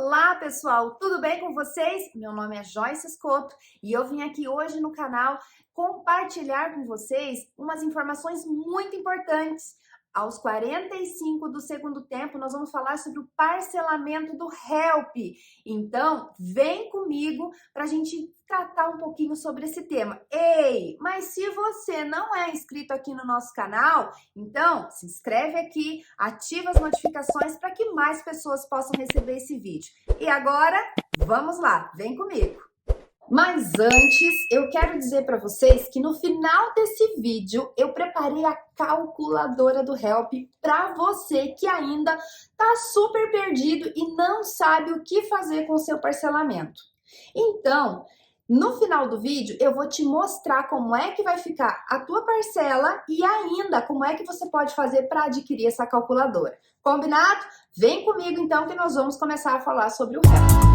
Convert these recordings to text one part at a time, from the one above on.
Olá, pessoal! Tudo bem com vocês? Meu nome é Joyce Escoto e eu vim aqui hoje no canal compartilhar com vocês umas informações muito importantes. Aos 45 do segundo tempo, nós vamos falar sobre o parcelamento do HELP. Então, vem comigo para a gente tratar um pouquinho sobre esse tema. Ei, mas se você não é inscrito aqui no nosso canal, então se inscreve aqui, ativa as notificações para que mais pessoas possam receber esse vídeo. E agora, vamos lá, vem comigo! Mas antes, eu quero dizer para vocês que no final desse vídeo eu preparei a calculadora do HELP para você que ainda tá super perdido e não sabe o que fazer com o seu parcelamento. Então, no final do vídeo eu vou te mostrar como é que vai ficar a tua parcela e ainda como é que você pode fazer para adquirir essa calculadora. Combinado? Vem comigo então que nós vamos começar a falar sobre o HELP.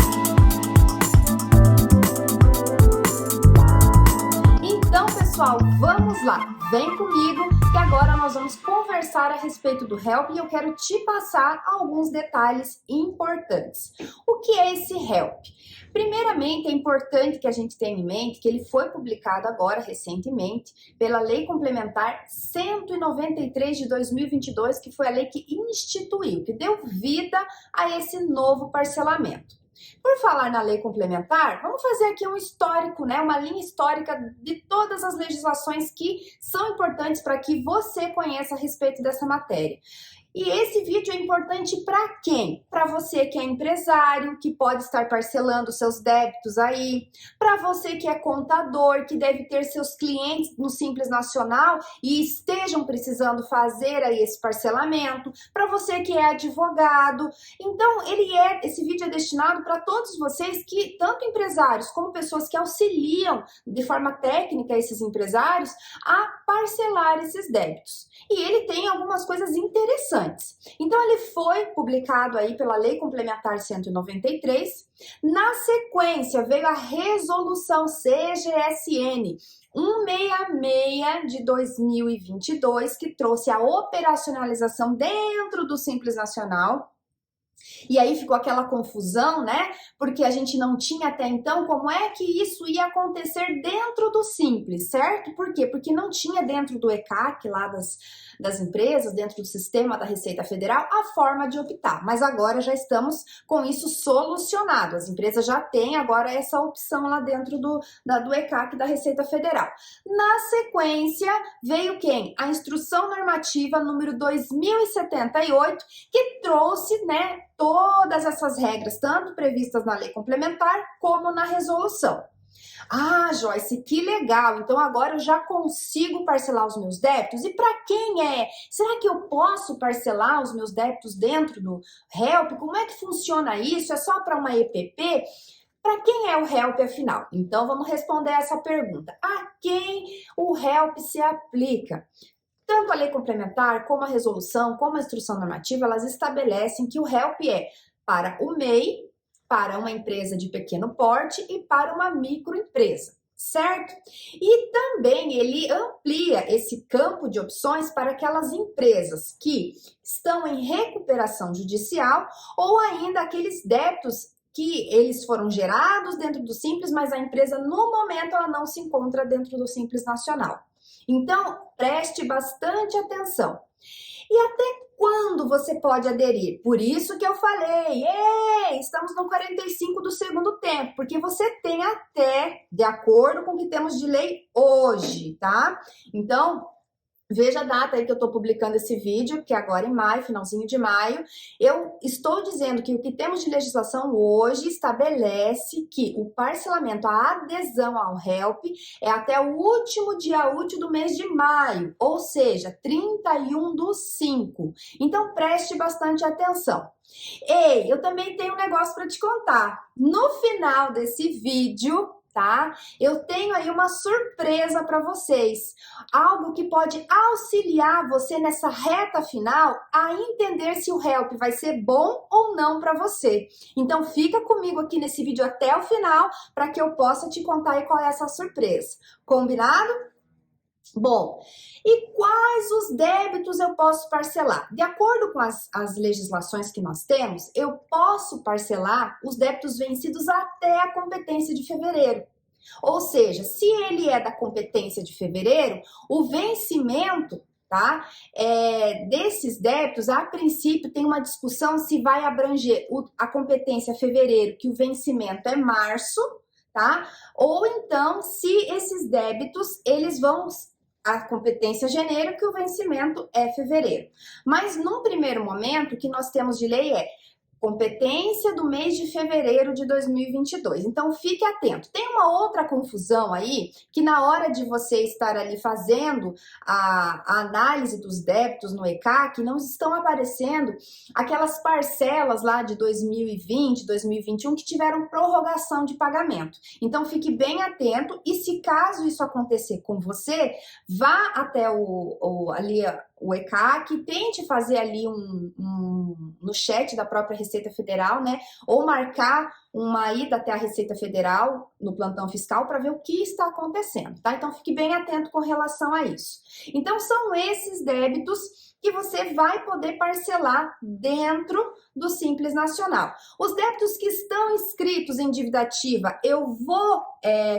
Então, pessoal, vamos lá, vem comigo que agora nós vamos conversar a respeito do HELP e eu quero te passar alguns detalhes importantes. O que é esse HELP? Primeiramente, é importante que a gente tenha em mente que ele foi publicado agora, recentemente, pela Lei Complementar 193 de 2022, que foi a lei que instituiu, que deu vida a esse novo parcelamento. Por falar na lei complementar, vamos fazer aqui um histórico, né? Uma linha histórica de todas as legislações que são importantes para que você conheça a respeito dessa matéria. E esse vídeo é importante para quem? Para você que é empresário, que pode estar parcelando seus débitos aí, para você que é contador, que deve ter seus clientes no Simples Nacional e estejam precisando fazer aí esse parcelamento, para você que é advogado. Então, esse vídeo é destinado para todos vocês que, tanto empresários como pessoas que auxiliam de forma técnica esses empresários a parcelar esses débitos. E ele tem algumas coisas interessantes. Então, ele foi publicado aí pela Lei Complementar 193. Na sequência, veio a Resolução CGSN 166 de 2022, que trouxe a operacionalização dentro do Simples Nacional. E aí ficou aquela confusão, né? Porque a gente não tinha até então como é que isso ia acontecer dentro do Simples, certo? Por quê? Porque não tinha dentro do ECAC, lá das empresas, dentro do sistema da Receita Federal, a forma de optar. Mas agora já estamos com isso solucionado. As empresas já têm agora essa opção lá dentro do ECAC da Receita Federal. Na sequência, veio quem? A Instrução Normativa número 2078, que trouxe, né, todas essas regras, tanto previstas na lei complementar como na resolução. Ah, Joyce, que legal! Então agora eu já consigo parcelar os meus débitos? E para quem é? Será que eu posso parcelar os meus débitos dentro do HELP? Como é que funciona isso? É só para uma EPP? Para quem é o HELP, afinal? Então vamos responder essa pergunta. A quem o HELP se aplica? Tanto a lei complementar, como a resolução, como a instrução normativa, elas estabelecem que o HELP é para o MEI, para uma empresa de pequeno porte e para uma microempresa, certo? E também ele amplia esse campo de opções para aquelas empresas que estão em recuperação judicial ou ainda aqueles débitos que eles foram gerados dentro do Simples, mas a empresa no momento ela não se encontra dentro do Simples Nacional. Então, preste bastante atenção. E até quando você pode aderir? Por isso que eu falei, estamos no 45 do segundo tempo, porque você tem até, de acordo com o que temos de lei hoje, tá? Então, veja a data aí que eu estou publicando esse vídeo, que é agora em maio, finalzinho de maio. Eu estou dizendo que o que temos de legislação hoje estabelece que o parcelamento, a adesão ao HELP é até o último dia útil do mês de maio, ou seja, 31/5. Então preste bastante atenção. Ei, eu também tenho um negócio para te contar. No final desse vídeo, tá? Eu tenho aí uma surpresa para vocês, algo que pode auxiliar você nessa reta final a entender se o HELP vai ser bom ou não para você. Então fica comigo aqui nesse vídeo até o final para que eu possa te contar aí qual é essa surpresa. Combinado? Bom, e quais os débitos eu posso parcelar? De acordo com as legislações que nós temos, eu posso parcelar os débitos vencidos até a competência de fevereiro. Ou seja, se ele é da competência de fevereiro, o vencimento, tá? Desses débitos, a princípio, tem uma discussão se vai abranger a competência fevereiro, que o vencimento é março, tá? Ou então, se esses débitos, eles vão a competência janeiro, que o vencimento é fevereiro. Mas num primeiro momento, o que nós temos de lei é competência do mês de fevereiro de 2022. Então, fique atento. Tem uma outra confusão aí, que na hora de você estar ali fazendo a análise dos débitos no ECAC, não estão aparecendo aquelas parcelas lá de 2020, 2021, que tiveram prorrogação de pagamento. Então, fique bem atento e se caso isso acontecer com você, vá até ali o ECAC, tente fazer ali no chat da própria Receita Federal, né? Ou marcar uma ida até a Receita Federal no plantão fiscal para ver o que está acontecendo, tá? Então fique bem atento com relação a isso. Então são esses débitos que você vai poder parcelar dentro do Simples Nacional. Os débitos que estão inscritos em dívida ativa, eu vou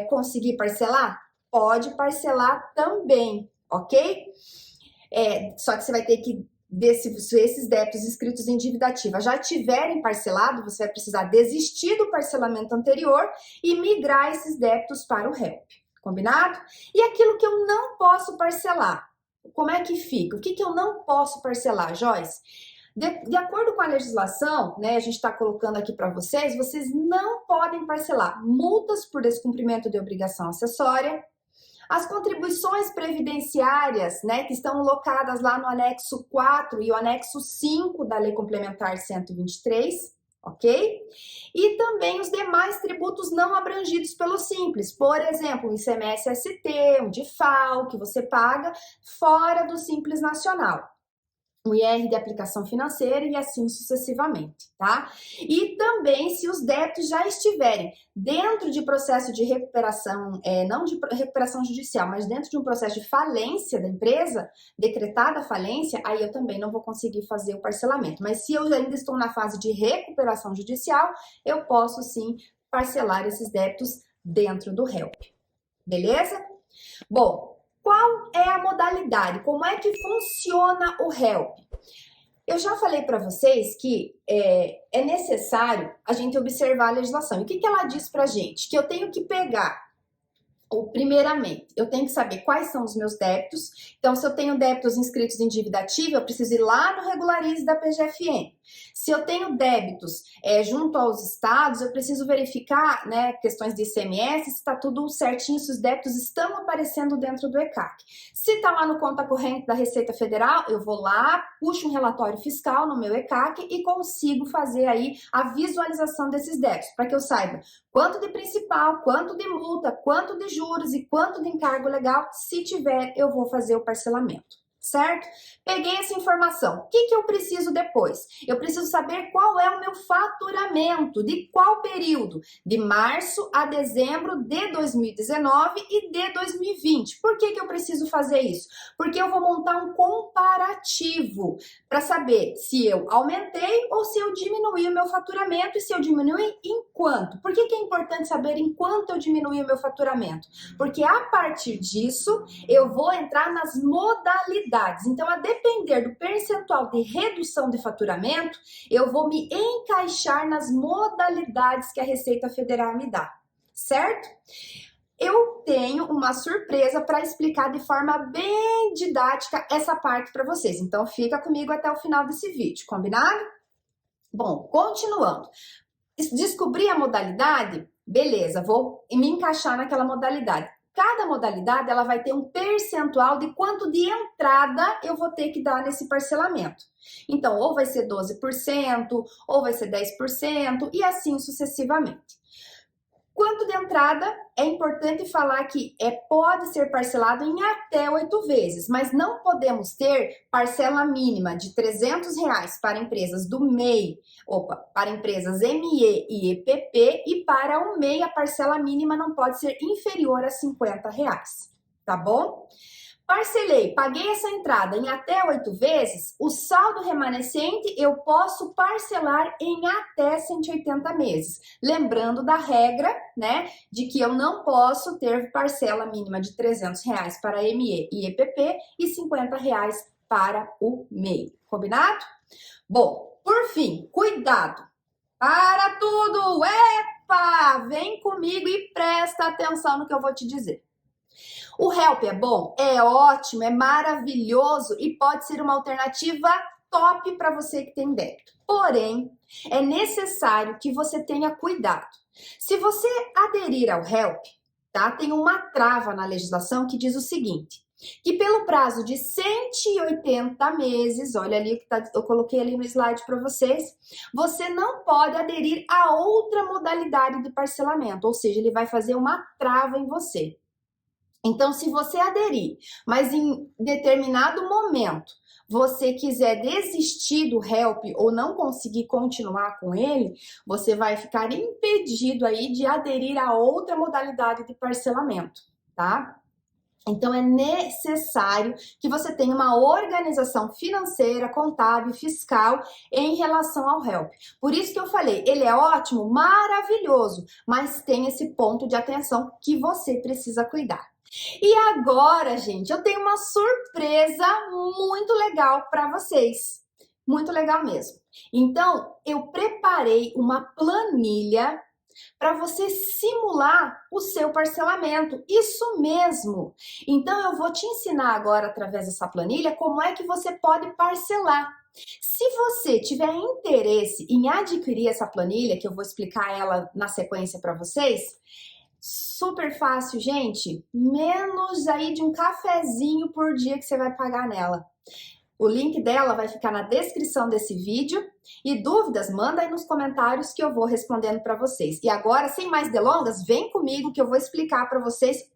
conseguir parcelar? Pode parcelar também, ok? Só que você vai ter que ver se esses débitos inscritos em dívida ativa já tiverem parcelado, você vai precisar desistir do parcelamento anterior e migrar esses débitos para o HELP, combinado? E aquilo que eu não posso parcelar, como é que fica? O que eu não posso parcelar, Joyce? De acordo com a legislação, né, a gente está colocando aqui para vocês, vocês não podem parcelar multas por descumprimento de obrigação acessória, as contribuições previdenciárias, né, que estão locadas lá no anexo 4 e o anexo 5 da Lei Complementar 123, ok? E também os demais tributos não abrangidos pelo Simples, por exemplo, o ICMS-ST, o DIFAL, que você paga fora do Simples Nacional. O IR de aplicação financeira e assim sucessivamente, tá? E também se os débitos já estiverem dentro de processo de recuperação, não de recuperação judicial, mas dentro de um processo de falência da empresa, decretada a falência, aí eu também não vou conseguir fazer o parcelamento. Mas se eu ainda estou na fase de recuperação judicial, eu posso sim parcelar esses débitos dentro do HELP, beleza? Bom, qual é a modalidade? Como é que funciona o HELP? Eu já falei para vocês que é necessário a gente observar a legislação. E o que ela diz para a gente? Que eu tenho que pegar, primeiramente, eu tenho que saber quais são os meus débitos. Então, se eu tenho débitos inscritos em dívida ativa, eu preciso ir lá no Regularize da PGFN. Se eu tenho débitos junto aos estados, eu preciso verificar, né, questões de ICMS, se está tudo certinho, se os débitos estão aparecendo dentro do ECAC. Se está lá no conta corrente da Receita Federal, eu vou lá, puxo um relatório fiscal no meu ECAC e consigo fazer aí a visualização desses débitos, para que eu saiba quanto de principal, quanto de multa, quanto de juros e quanto de encargo legal. Se tiver, eu vou fazer o parcelamento. Certo? Peguei essa informação. O que eu preciso depois? Eu preciso saber qual é o meu faturamento, de qual período? De março a dezembro de 2019 e de 2020. Por que eu preciso fazer isso? Porque eu vou montar um comparativo para saber se eu aumentei ou se eu diminuí o meu faturamento e se eu diminui em quanto. Por que é importante saber em quanto eu diminui o meu faturamento? Porque a partir disso eu vou entrar nas modalidades. Então, a depender do percentual de redução de faturamento, eu vou me encaixar nas modalidades que a Receita Federal me dá, certo? Eu tenho uma surpresa para explicar de forma bem didática essa parte para vocês. Então, fica comigo até o final desse vídeo, combinado? Bom, continuando. Descobri a modalidade? Beleza, vou me encaixar naquela modalidade. Cada modalidade ela vai ter um percentual de quanto de entrada eu vou ter que dar nesse parcelamento. Então, ou vai ser 12%, ou vai ser 10%, e assim sucessivamente. Quanto de entrada, é importante falar que pode ser parcelado em até 8 vezes, mas não podemos ter parcela mínima de R$300 para empresas do MEI, para empresas ME e EPP, e para o MEI a parcela mínima não pode ser inferior a R$50, tá bom? Parcelei, paguei essa entrada em até 8 vezes, o saldo remanescente eu posso parcelar em até 180 meses. Lembrando da regra, né, de que eu não posso ter parcela mínima de R$ 300 para ME e EPP e R$ 50 para o MEI. Combinado? Bom, por fim, cuidado. Para tudo! Epa! Vem comigo e presta atenção no que eu vou te dizer. O Help é bom? É ótimo, é maravilhoso e pode ser uma alternativa top para você que tem débito. Porém, é necessário que você tenha cuidado. Se você aderir ao Help, tá? Tem uma trava na legislação que diz o seguinte: que pelo prazo de 180 meses, olha ali que eu coloquei ali no slide para vocês, você não pode aderir a outra modalidade de parcelamento, ou seja, ele vai fazer uma trava em você. Então, se você aderir, mas em determinado momento você quiser desistir do Help ou não conseguir continuar com ele, você vai ficar impedido aí de aderir a outra modalidade de parcelamento, tá? Então, é necessário que você tenha uma organização financeira, contábil, fiscal em relação ao Help. Por isso que eu falei, ele é ótimo, maravilhoso, mas tem esse ponto de atenção que você precisa cuidar. E agora, gente, eu tenho uma surpresa muito legal para vocês. Muito legal mesmo. Então, eu preparei uma planilha para você simular o seu parcelamento. Isso mesmo! Então, eu vou te ensinar agora, através dessa planilha, como é que você pode parcelar. Se você tiver interesse em adquirir essa planilha, que eu vou explicar ela na sequência para vocês, super fácil, gente. Menos aí de um cafezinho por dia que você vai pagar nela. O link dela vai ficar na descrição desse vídeo. E dúvidas, manda aí nos comentários que eu vou respondendo para vocês. E agora, sem mais delongas, vem comigo que eu vou explicar para vocês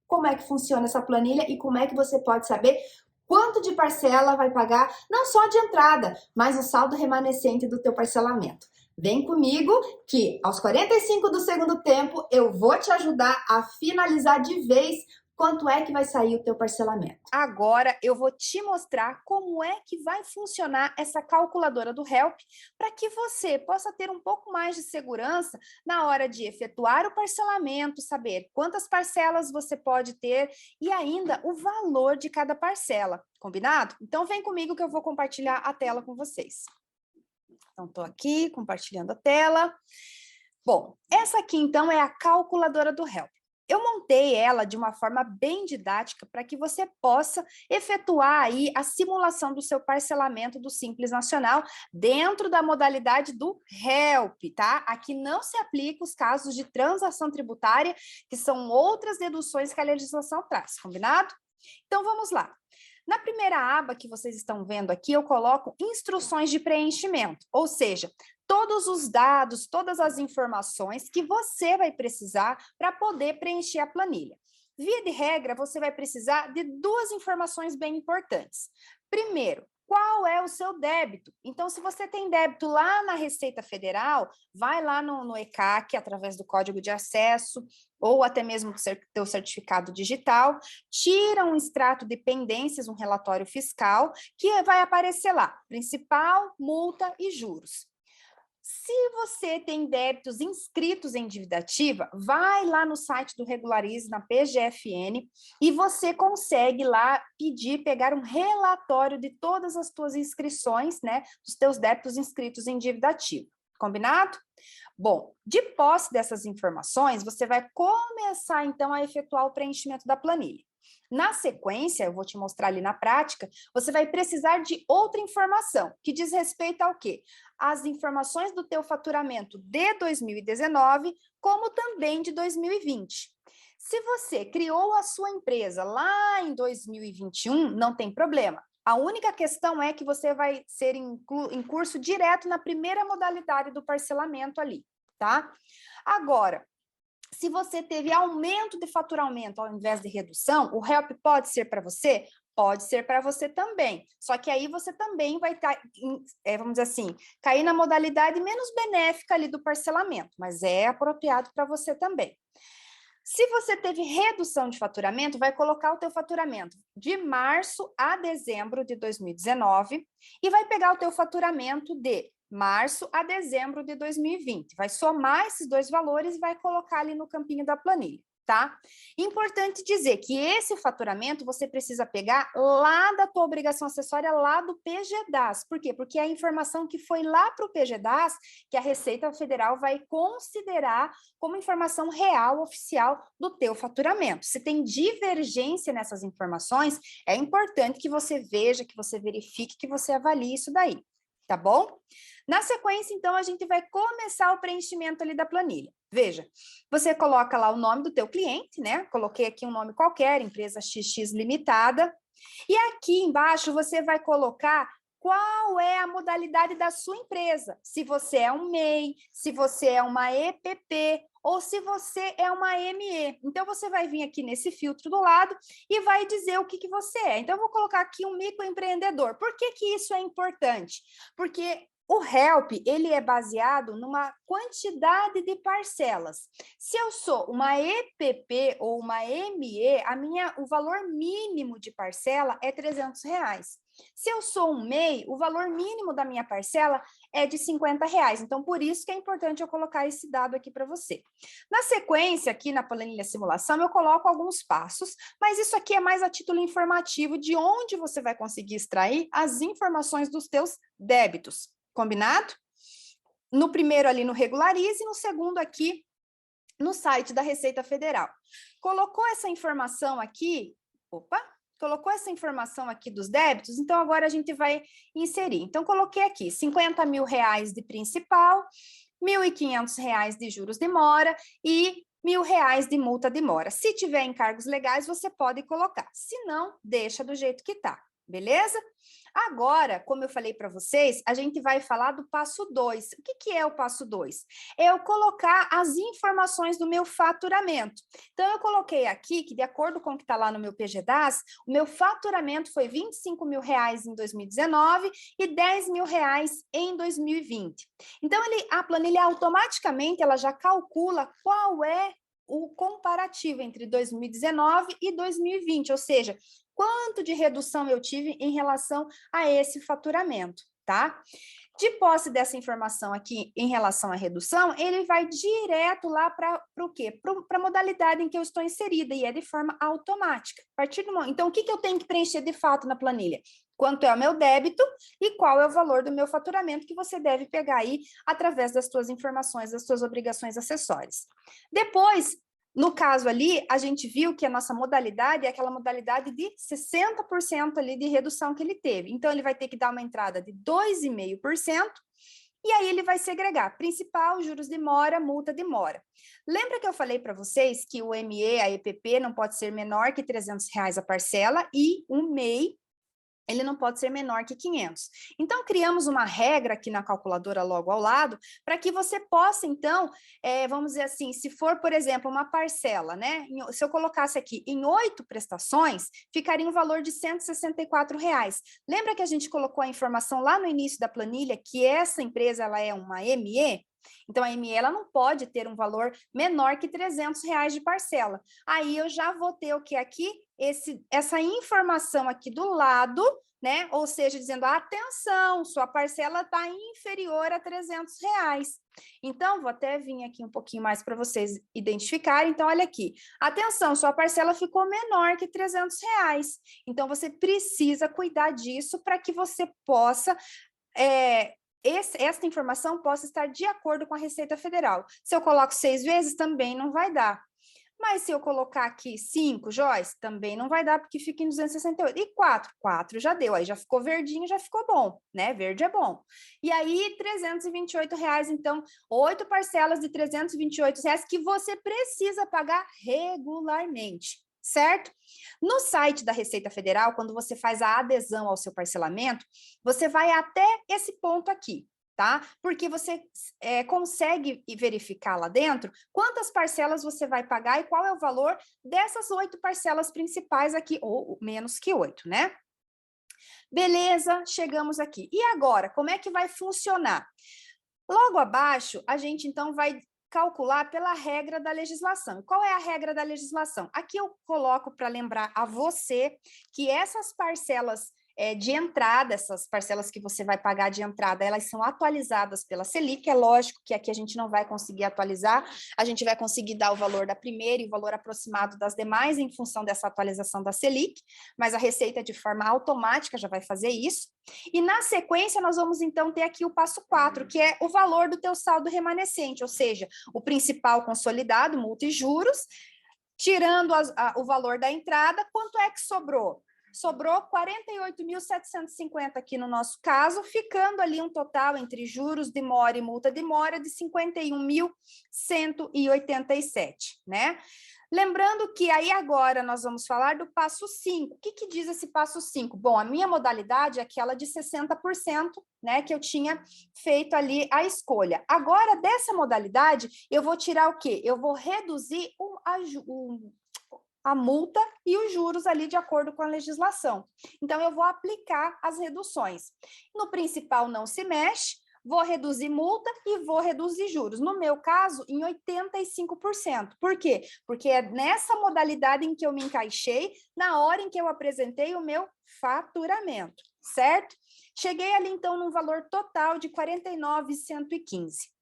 como é que funciona essa planilha e como é que você pode saber quanto de parcela vai pagar, não só de entrada, mas o saldo remanescente do teu parcelamento. Vem comigo que aos 45 do segundo tempo eu vou te ajudar a finalizar de vez quanto é que vai sair o teu parcelamento. Agora eu vou te mostrar como é que vai funcionar essa calculadora do Help para que você possa ter um pouco mais de segurança na hora de efetuar o parcelamento, saber quantas parcelas você pode ter e ainda o valor de cada parcela, combinado? Então vem comigo que eu vou compartilhar a tela com vocês. Então, estou aqui compartilhando a tela. Bom, essa aqui então é a calculadora do Help. Eu montei ela de uma forma bem didática para que você possa efetuar aí a simulação do seu parcelamento do Simples Nacional dentro da modalidade do Help, tá? Aqui não se aplica os casos de transação tributária, que são outras deduções que a legislação traz, combinado? Então, vamos lá. Na primeira aba que vocês estão vendo aqui, eu coloco instruções de preenchimento, ou seja, todos os dados, todas as informações que você vai precisar para poder preencher a planilha. Via de regra, você vai precisar de duas informações bem importantes. Primeiro, qual é o seu débito? Então, se você tem débito lá na Receita Federal, vai lá no ECAC, através do código de acesso, ou até mesmo do seu certificado digital, tira um extrato de pendências, um relatório fiscal, que vai aparecer lá, principal, multa e juros. Se você tem débitos inscritos em dívida ativa, vai lá no site do Regularize, na PGFN, e você consegue lá pegar um relatório de todas as tuas inscrições, né, dos teus débitos inscritos em dívida ativa. Combinado? Bom, de posse dessas informações, você vai começar, então, a efetuar o preenchimento da planilha. Na sequência, eu vou te mostrar ali na prática, você vai precisar de outra informação, que diz respeito ao quê? As informações do teu faturamento de 2019, como também de 2020. Se você criou a sua empresa lá em 2021, não tem problema. A única questão é que você vai ser em curso direto na primeira modalidade do parcelamento ali, tá? Agora, se você teve aumento de faturamento ao invés de redução, o Help pode ser para você? Pode ser para você também. Só que aí você também vai estar, vamos dizer assim, cair na modalidade menos benéfica ali do parcelamento, mas é apropriado para você também. Se você teve redução de faturamento, vai colocar o teu faturamento de março a dezembro de 2019 e vai pegar o teu faturamento de março a dezembro de 2020. Vai somar esses dois valores e vai colocar ali no campinho da planilha, tá? Importante dizer que esse faturamento você precisa pegar lá da tua obrigação acessória, lá do PGDAS. Por quê? Porque é a informação que foi lá para o PGDAS que a Receita Federal vai considerar como informação real, oficial do teu faturamento. Se tem divergência nessas informações, é importante que você veja, que você verifique, que você avalie isso daí, tá bom? Na sequência, então, a gente vai começar o preenchimento ali da planilha. Veja, você coloca lá o nome do teu cliente, né? Coloquei aqui um nome qualquer, empresa XX Limitada. E aqui embaixo você vai colocar qual é a modalidade da sua empresa. Se você é um MEI, se você é uma EPP ou se você é uma ME. Então, você vai vir aqui nesse filtro do lado e vai dizer o que você é. Então, eu vou colocar aqui um microempreendedor. Por que que isso é importante? Porque o HELP, ele é baseado numa quantidade de parcelas. Se eu sou uma EPP ou uma ME, o valor mínimo de parcela é R$300. Se eu sou um MEI, o valor mínimo da minha parcela é de R$50. Então, por isso que é importante eu colocar esse dado aqui para você. Na sequência, aqui na planilha simulação, eu coloco alguns passos, mas isso aqui é mais a título informativo de onde você vai conseguir extrair as informações dos teus débitos. Combinado? No primeiro ali no Regularize, no segundo aqui no site da Receita Federal. Colocou essa informação aqui, colocou essa informação aqui dos débitos, então agora a gente vai inserir. Então, coloquei aqui R$50 mil de principal, R$1.500 de juros de mora e R$1.000 de multa de mora. Se tiver encargos legais, você pode colocar. Se não, deixa do jeito que tá, beleza? Agora, como eu falei para vocês, a gente vai falar do passo 2. O que é o passo 2? É eu colocar as informações do meu faturamento. Então, eu coloquei aqui que, de acordo com o que está lá no meu PGDAS, o meu faturamento foi R$25 mil em 2019 e R$10 mil em 2020. Então, a planilha automaticamente ela já calcula qual é o comparativo entre 2019 e 2020, ou seja, quanto de redução eu tive em relação a esse faturamento, tá? De posse dessa informação aqui em relação à redução, ele vai direto lá para o quê? Para a modalidade em que eu estou inserida, e é de forma automática. A partir do momento, então, o que eu tenho que preencher de fato na planilha? Quanto é o meu débito e qual é o valor do meu faturamento que você deve pegar aí através das suas informações, das suas obrigações acessórias. Depois, no caso ali, a gente viu que a nossa modalidade é aquela modalidade de 60% ali de redução que ele teve. Então, ele vai ter que dar uma entrada de 2,5%, e aí ele vai segregar principal, juros de mora, multa de mora. Lembra que eu falei para vocês que o ME, a EPP, não pode ser menor que R$300 a parcela e o MEI, ele não pode ser menor que 500. Então, criamos uma regra aqui na calculadora logo ao lado, para que você possa, então, vamos dizer assim, se for, por exemplo, uma parcela, né? Se eu colocasse aqui em 8 prestações, ficaria um valor de R$164. Lembra que a gente colocou a informação lá no início da planilha que essa empresa ela é uma ME? Então, a ME ela não pode ter um valor menor que R$300 de parcela. Aí eu já vou ter o que aqui? Essa informação aqui do lado, né? Ou seja, dizendo, atenção, sua parcela está inferior a R$300. Então, vou até vir aqui um pouquinho mais para vocês identificarem. Então, olha aqui. Atenção, sua parcela ficou menor que R$300. Então, você precisa cuidar disso para que você possa... essa informação possa estar de acordo com a Receita Federal. Se eu coloco 6 vezes, também não vai dar. Mas se eu colocar aqui 5, Joyce, também não vai dar, porque fica em 268. E 4? 4 já deu, aí já ficou verdinho, já ficou bom, né? Verde é bom. E aí, R$328, então, 8 parcelas de R$328 que você precisa pagar regularmente, certo? No site da Receita Federal, quando você faz a adesão ao seu parcelamento, você vai até esse ponto aqui, tá? Porque você consegue verificar lá dentro quantas parcelas você vai pagar e qual é o valor dessas 8 parcelas principais aqui, ou menos que 8, né? Beleza, chegamos aqui. E agora, como é que vai funcionar? Logo abaixo, a gente então vai calcular pela regra da legislação. E qual é a regra da legislação? Aqui eu coloco para lembrar a você que essas parcelas de entrada, essas parcelas que você vai pagar de entrada, elas são atualizadas pela Selic. É lógico que aqui a gente não vai conseguir atualizar, a gente vai conseguir dar o valor da primeira e o valor aproximado das demais em função dessa atualização da Selic, mas a Receita, de forma automática, já vai fazer isso. E na sequência, nós vamos então ter aqui o passo 4, que é o valor do teu saldo remanescente, ou seja, o principal consolidado, multa e juros, tirando o valor da entrada, quanto é que sobrou? Sobrou 48.750 aqui no nosso caso, ficando ali um total entre juros de mora e multa de mora de 51.187, né? Lembrando que aí agora nós vamos falar do passo 5. O que diz esse passo 5? Bom, a minha modalidade é aquela de 60%, né, que eu tinha feito ali a escolha. Agora, dessa modalidade, eu vou tirar o quê? Eu vou reduzir a multa e os juros ali de acordo com a legislação. Então, eu vou aplicar as reduções. No principal não se mexe, vou reduzir multa e vou reduzir juros. No meu caso, em 85%. Por quê? Porque é nessa modalidade em que eu me encaixei, na hora em que eu apresentei o meu faturamento, certo? Cheguei ali, então, num valor total de 49.115.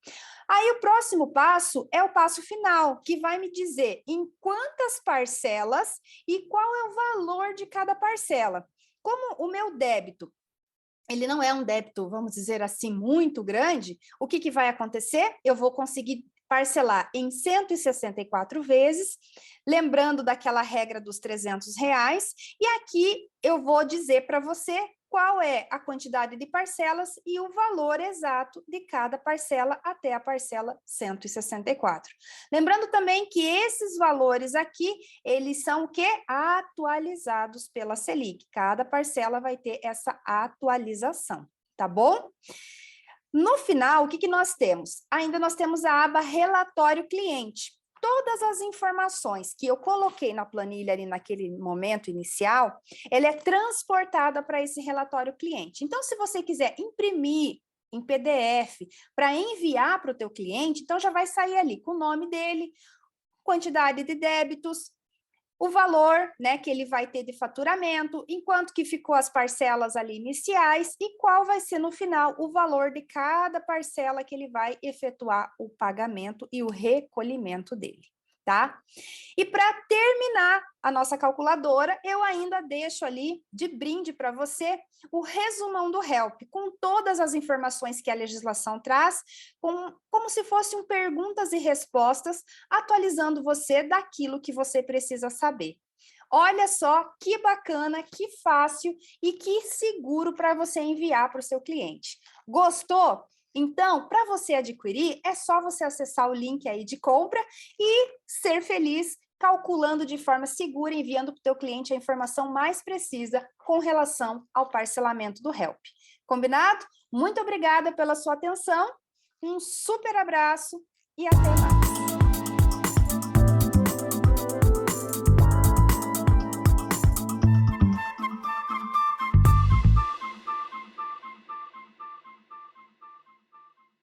Aí, o próximo passo é o passo final, que vai me dizer em quantas parcelas e qual é o valor de cada parcela. Como o meu débito, ele não é um débito, vamos dizer assim, muito grande, o que vai acontecer? Eu vou conseguir parcelar em 164 vezes, lembrando daquela regra dos R$300, e aqui eu vou dizer para você qual é a quantidade de parcelas e o valor exato de cada parcela até a parcela 164. Lembrando também que esses valores aqui, eles são o quê? Atualizados pela Selic. Cada parcela vai ter essa atualização, tá bom? No final, o que nós temos? Ainda nós temos a aba Relatório Cliente. Todas as informações que eu coloquei na planilha ali naquele momento inicial, ela é transportada para esse relatório cliente. Então, se você quiser imprimir em PDF para enviar para o teu cliente, então já vai sair ali com o nome dele, quantidade de débitos, o valor, né, que ele vai ter de faturamento, enquanto que ficou as parcelas ali iniciais e qual vai ser no final o valor de cada parcela que ele vai efetuar o pagamento e o recolhimento dele, tá? E para terminar a nossa calculadora, eu ainda deixo ali de brinde para você o resumão do HELP, com todas as informações que a legislação traz, como se fossem perguntas e respostas, atualizando você daquilo que você precisa saber. Olha só que bacana, que fácil e que seguro para você enviar para o seu cliente. Gostou? Então, para você adquirir, é só você acessar o link aí de compra e ser feliz calculando de forma segura, enviando para o teu cliente a informação mais precisa com relação ao parcelamento do HELP. Combinado? Muito obrigada pela sua atenção, um super abraço e até mais!